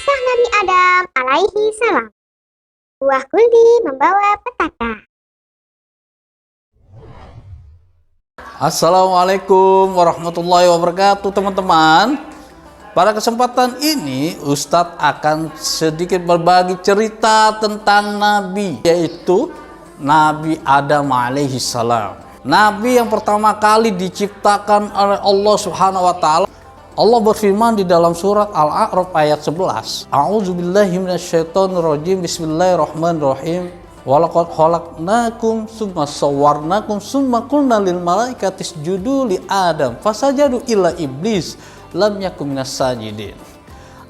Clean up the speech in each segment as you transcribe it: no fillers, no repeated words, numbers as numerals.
Kisah Nabi Adam alaihi salam. Buah kuldi membawa petaka. Assalamualaikum warahmatullahi wabarakatuh, teman-teman. Pada kesempatan ini Ustadz akan sedikit berbagi cerita tentang Nabi, yaitu Nabi Adam alaihi salam. Nabi yang pertama kali diciptakan oleh Allah Subhanahu wa taala. Allah berfirman di dalam surat Al-A'raf ayat 11. A'udzubillahi minasyaitonirrajim. Bismillahirrahmanirrahim. Walaqad khalaqnakum tsumma sawwarnakum tsumma qulna lil malaikati isjudu li Adam fasajadu illa iblis lam yakun minas sajidin.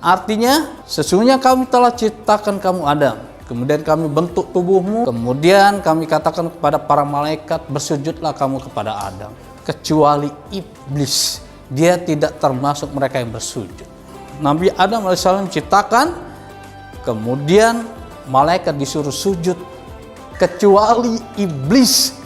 Artinya, sesungguhnya kami telah ciptakan kamu Adam, kemudian kami bentuk tubuhmu, kemudian kami katakan kepada para malaikat, bersujudlah kamu kepada Adam, kecuali iblis. Dia tidak termasuk mereka yang bersujud. Nabi Adam alaihissalam diciptakan, kemudian malaikat disuruh sujud, kecuali iblis.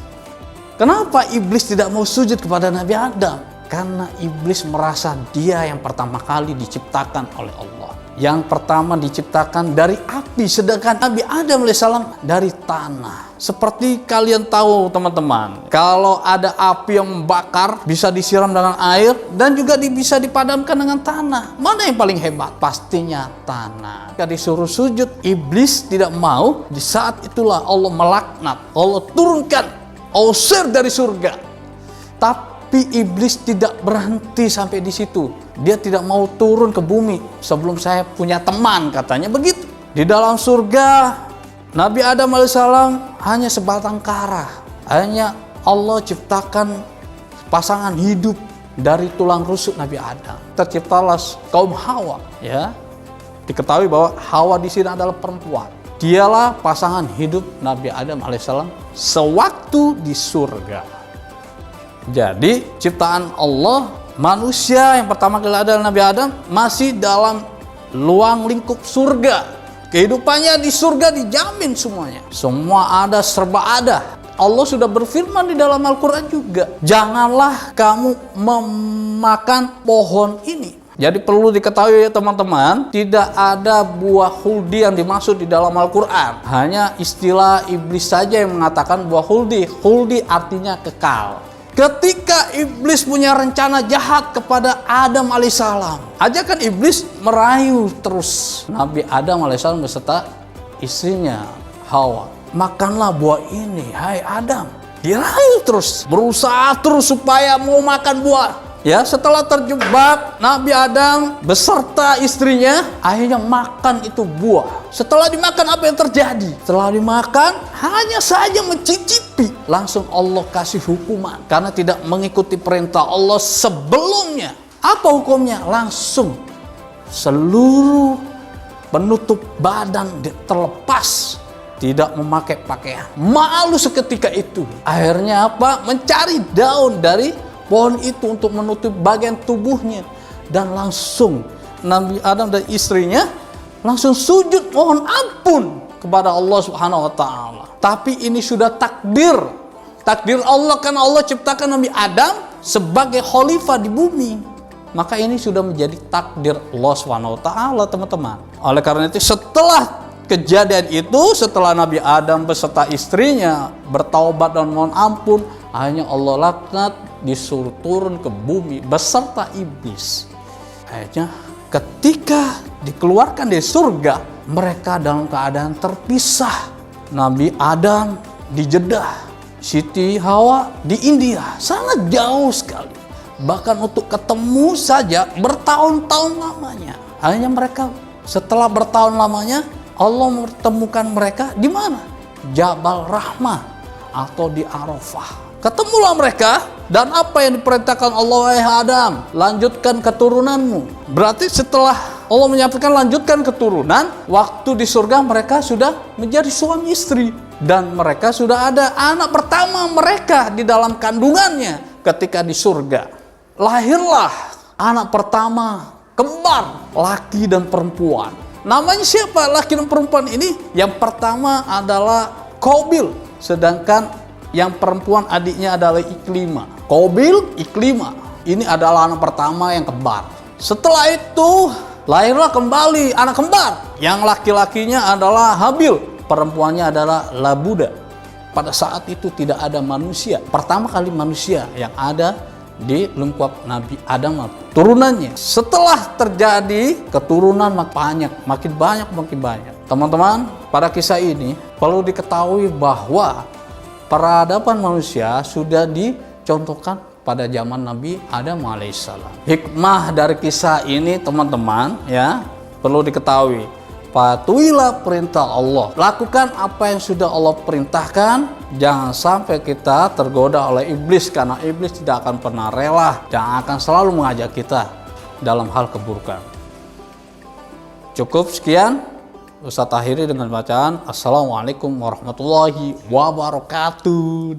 Kenapa iblis tidak mau sujud kepada Nabi Adam? Karena iblis merasa dia yang pertama kali diciptakan oleh Allah. Yang pertama diciptakan dari api, sedangkan Nabi Adam alaihissalam dari tanah. Seperti kalian tahu teman-teman, kalau ada api yang membakar bisa disiram dengan air dan juga bisa dipadamkan dengan tanah. Mana yang paling hebat? Pastinya tanah. Ketika disuruh sujud, iblis tidak mau. Di saat itulah Allah melaknat, Allah turunkan, usir dari surga. Tapi iblis tidak berhenti sampai di situ. Dia tidak mau turun ke bumi sebelum saya punya teman, katanya begitu. Di dalam surga Nabi Adam alaihissalam hanya sebatang kara. Hanya Allah ciptakan pasangan hidup dari tulang rusuk Nabi Adam. Terciptalah kaum Hawa. Ya, diketahui bahwa Hawa di sini adalah perempuan. Dialah pasangan hidup Nabi Adam alaihissalam sewaktu di surga. Jadi ciptaan Allah, manusia yang pertama kali adalah Nabi Adam masih dalam luang lingkup surga. Kehidupannya di surga dijamin semuanya. Semua ada, serba ada. Allah sudah berfirman di dalam Al-Quran juga. Janganlah kamu memakan pohon ini. Jadi perlu diketahui ya teman-teman, tidak ada buah khuldi yang dimaksud di dalam Al-Quran. Hanya istilah iblis saja yang mengatakan buah khuldi. Khuldi artinya kekal. Ketika iblis punya rencana jahat kepada Adam alaihissalam, ajakan iblis merayu terus Nabi Adam alaihissalam beserta istrinya Hawa. Makanlah buah ini, hai Adam. Dirayu terus, berusaha terus supaya mau makan buah. Ya, setelah terjebak, Nabi Adam beserta istrinya akhirnya makan itu buah. Setelah dimakan, apa yang terjadi? Setelah dimakan, hanya saja mencicipi, langsung Allah kasih hukuman karena tidak mengikuti perintah Allah sebelumnya. Apa hukumnya? Langsung seluruh penutup badan terlepas, tidak memakai pakaian. Malu seketika itu. Akhirnya apa? Mencari daun dari pohon itu untuk menutup bagian tubuhnya, dan langsung Nabi Adam dan istrinya langsung sujud mohon ampun kepada Allah Subhanahu wa taala. Tapi ini sudah takdir Allah, karena Allah ciptakan Nabi Adam sebagai khalifah di bumi. Maka ini sudah menjadi takdir Allah Subhanahu wa taala, teman-teman. Oleh karena itu, setelah kejadian itu, setelah Nabi Adam beserta istrinya bertaubat dan mohon ampun, akhirnya Allah laknat, disuruh turun ke bumi beserta iblis. Akhirnya ketika dikeluarkan dari surga, mereka dalam keadaan terpisah. Nabi Adam di Jeddah, Siti Hawa di India, sangat jauh sekali. Bahkan untuk ketemu saja bertahun-tahun lamanya. Akhirnya mereka setelah bertahun lamanya, Allah mempertemukan mereka di mana? Jabal Rahmah atau di Arafah. Ketemulah mereka, dan apa yang diperintahkan Allah, wahai Adam, lanjutkan keturunanmu. Berarti setelah Allah menyampaikan lanjutkan keturunan, waktu di surga mereka sudah menjadi suami istri, dan mereka sudah ada anak pertama mereka di dalam kandungannya ketika di surga. Lahirlah anak pertama kembar, laki dan perempuan. Namanya siapa laki dan perempuan ini? Yang pertama adalah Qabil, sedangkan yang perempuan adiknya adalah Iklima. Qabil, Iklima. Ini adalah anak pertama yang kembar. Setelah itu lahirlah kembali anak kembar. Yang laki-lakinya adalah Habil, perempuannya adalah Labuda. Pada saat itu tidak ada manusia. Pertama kali manusia yang ada di lengkap Nabi Adam turunannya. Setelah terjadi keturunan makin banyak. Teman-teman, pada kisah ini perlu diketahui bahwa peradaban manusia sudah dicontohkan pada zaman Nabi Adam alaihissalam. Hikmah dari kisah ini teman-teman ya perlu diketahui. Patuhilah perintah Allah. Lakukan apa yang sudah Allah perintahkan. Jangan sampai kita tergoda oleh iblis, karena iblis tidak akan pernah rela dan akan selalu mengajak kita dalam hal keburukan. Cukup sekian. Ustadz akhiri dengan bacaan Assalamualaikum warahmatullahi wabarakatuh.